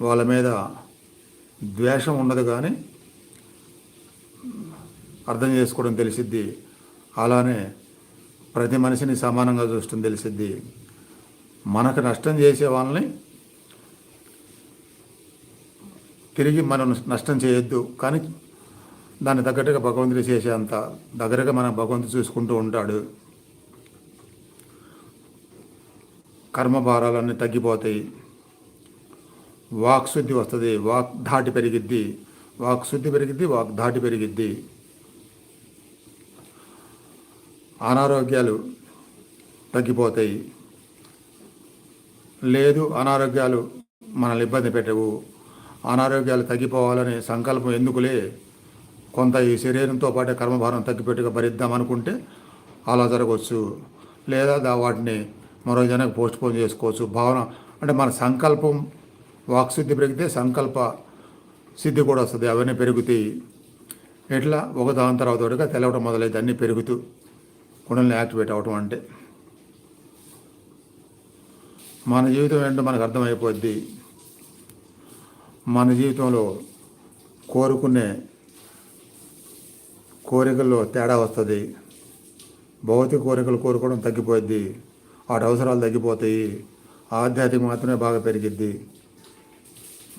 వాళ్ళ మీద ద్వేషం ఉండదు, కానీ అర్థం చేసుకోవడం తెలిసిద్ది. అలానే ప్రతి మనిషిని సమానంగా చూడటం తెలిసిద్ది. మనకు నష్టం చేసే వాళ్ళని తిరిగి మనం నష్టం చేయొద్దు, కానీ దాన్ని తగ్గట్టుగా భగవంతుడు చేసేంత దగ్గరగా మనం భగవంతుడు చూసుకుంటూ ఉంటాడు. కర్మభారాలన్నీ తగ్గిపోతాయి, వాక్శుద్ధి వస్తుంది, వాక్ ధాటి పెరిగిద్ది, వాక్శుద్ధి పెరిగిద్ది, వాక్ ధాటి పెరిగిద్ది. అనారోగ్యాలు తగ్గిపోతాయి. లేదు, అనారోగ్యాలు మనల్ని ఇబ్బంది పెట్టవు, అనారోగ్యాలు తగ్గిపోవాలనే సంకల్పం ఎందుకులే, కొంత ఈ శరీరంతో పాటే కర్మభారం తగ్గిపెట్టుగా భరిద్దాం అనుకుంటే అలా జరగవచ్చు. లేదా వాటిని మరో జనానికి పోస్ట్పోన్ చేసుకోవచ్చు. భావన అంటే మన సంకల్పం వాక్శుద్ధి పెరిగితే సంకల్ప సిద్ధి కూడా వస్తుంది, అవన్నీ పెరుగుతాయి. ఇట్లా ఒకదాని తర్వాత ఒకటిగా తెలవడం మొదలైతే అన్నీ పెరుగుతూ కుండలిని యాక్టివేట్ అవ్వటం అంటే మన జీవితం ఏంటో మనకు అర్థమైపోద్ది. మన జీవితంలో కోరుకునే కోరికల్లో తేడా వస్తుంది. భౌతిక కోరికలు కోరుకోవడం తగ్గిపోద్ది, వాటి అవసరాలు తగ్గిపోతాయి, ఆధ్యాత్మిక మాత్రమే బాగా పెరిగిద్ది.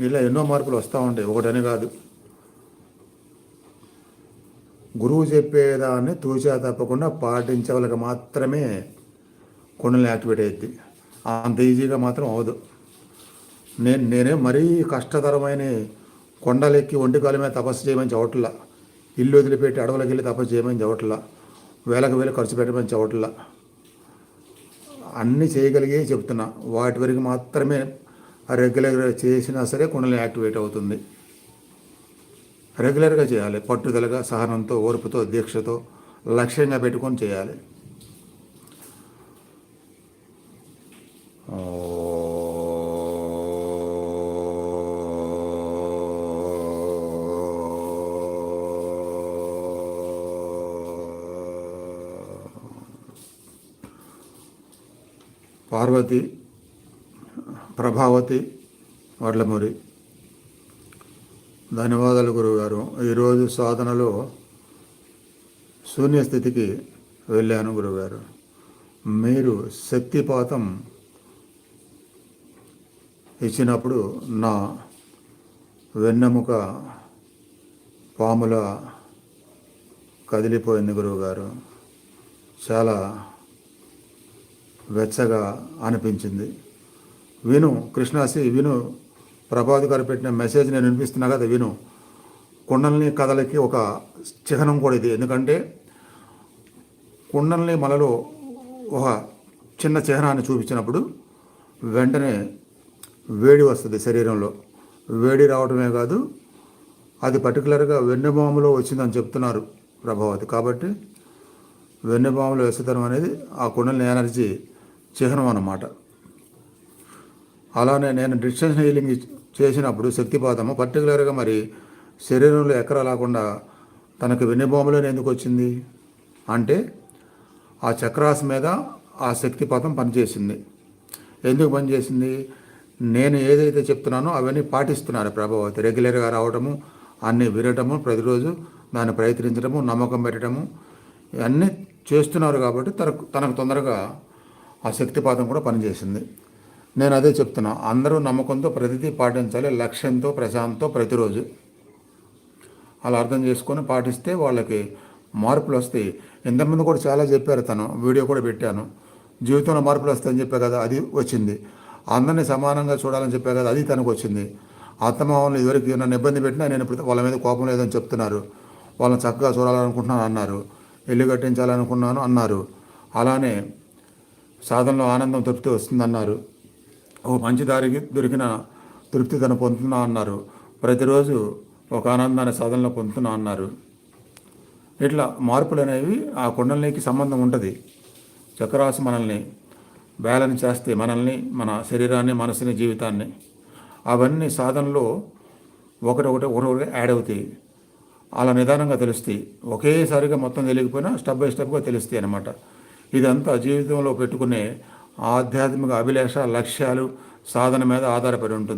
ఇలా ఎన్నో మార్పులు వస్తూ ఉంటాయి, ఒకటని కాదు. గురువు చెప్పేదాన్ని తూచా తప్పకుండా పాటించవలకి మాత్రమే కుండలిని యాక్టివేట్ అయ్యిద్ది. అంత ఈజీగా మాత్రం అవదు. నేనే మరీ కష్టతరమైన కొండలెక్కి ఒంటికాల మీద తపస్సు చేయమని చవట్లా, ఇల్లు వదిలిపెట్టి అడవులకు వెళ్ళి తపస్సు చేయమని చవట్లా, వేలకు వేలు ఖర్చు పెట్టమని చవట్లా. అన్నీ చేయగలిగే చెప్తున్నా, వాటి వరకు మాత్రమే రెగ్యులర్గా చేసినా సరే కుండలిని యాక్టివేట్ అవుతుంది. రెగ్యులర్గా చేయాలి, పట్టుదలగా, సహనంతో, ఓర్పుతో, దీక్షతో, లక్ష్యంగా పెట్టుకొని చేయాలి. పార్వతి, ప్రభావతి, వడ్లమూరి. ధన్యవాదాలు గురువుగారు. ఈరోజు సాధనలో శూన్యస్థితికి వెళ్ళాను గురువుగారు. మీరు శక్తిపాతం ఇచ్చినప్పుడు నా వెన్నెముక పాముల కదిలిపోయింది గురువుగారు. చాలా వెచ్చగా అనిపించింది. విను కృష్ణాసి, విను ప్రభావతి గారు పెట్టిన మెసేజ్ నేను వినిపిస్తున్నా కదా, విను. కుండలిని కథలకి ఒక చిహ్నం కూడా ఇది. ఎందుకంటే కుండలిని మనలో ఒక చిన్న చిహ్నాన్ని చూపించినప్పుడు వెంటనే వేడి వస్తుంది శరీరంలో. వేడి రావడమే కాదు, అది పర్టికులర్గా వెన్నెబాములో వచ్చిందని చెప్తున్నారు ప్రభావతి. కాబట్టి వెన్నెబాములో వెచ్చదనం అనేది ఆ కుండలిని ఎనర్జీ చిహ్నం అన్నమాట. అలానే నేను డిస్టెన్స్ హీలింగ్ చేసినప్పుడు శక్తిపాతము పర్టికులర్గా మరి శరీరంలో ఎక్కడా లేకుండా తనకు వెన్నెబాములోనే ఎందుకు వచ్చింది అంటే ఆ చక్రాస్ మీద ఆ శక్తిపాతం పనిచేసింది. ఎందుకు పనిచేసింది? నేను ఏదైతే చెప్తున్నానో అవన్నీ పాటిస్తున్నారు ప్రభావతి. రెగ్యులర్గా రావడము, అన్నీ వినటము, ప్రతిరోజు దాన్ని ప్రయత్నించడము, నమ్మకం పెట్టడము, ఇవన్నీ చేస్తున్నారు. కాబట్టి తనకు తొందరగా ఆ శక్తిపాతం కూడా పనిచేసింది. నేను అదే చెప్తున్నా, అందరూ నమ్మకంతో ప్రతిదీ పాటించాలి, లక్ష్యంతో, ప్రశాంతంతో ప్రతిరోజు అలా అర్థం చేసుకొని పాటిస్తే వాళ్ళకి మార్పులు వస్తాయి. ఇంతకుముందు కూడా చాలా చెప్పారు, తను వీడియో కూడా పెట్టాను. జీవితంలో మార్పులు వస్తాయని చెప్పా కదా, అది వచ్చింది. అందరినీ సమానంగా చూడాలని చెప్పా కదా, అది తనకు వచ్చింది. అత్తమామల్ని ఇదివరకు నన్ను ఇబ్బంది పెట్టినా నేను ఇప్పుడు వాళ్ళ మీద కోపం లేదని చెప్తున్నారు. వాళ్ళని చక్కగా చూడాలనుకుంటున్నాను అన్నారు. ఇల్లు కట్టించాలనుకున్నాను అన్నారు. అలానే సాధనలో ఆనందం తృప్తి వస్తుందన్నారు. ఓ మంచి దారికి దొరికిన తృప్తి తను పొందుతున్నా అన్నారు. ప్రతిరోజు ఒక ఆనందాన్ని సాధనలో పొందుతున్నా అన్నారు. ఇట్లా మార్పులు అనేవి ఆ కుండలినికి సంబంధం ఉంటుంది. చక్రరాశి మనల్ని బ్యాలెన్స్ చేస్తే మనల్ని, మన శరీరాన్ని, మనసుని, జీవితాన్ని, అవన్నీ సాధనలో ఒకటి యాడ్ అవుతాయి. అలా నిదానంగా తెలుస్తాయి. ఒకేసారిగా మొత్తం తెలియకపోయినా స్టెప్ బై స్టెప్గా తెలుస్తాయి అన్నమాట. ఇదంతా జీవితంలో పెట్టుకునే ఆధ్యాత్మిక అభిలాష, లక్ష్యాలు, సాధన మీద ఆధారపడి ఉంటుంది.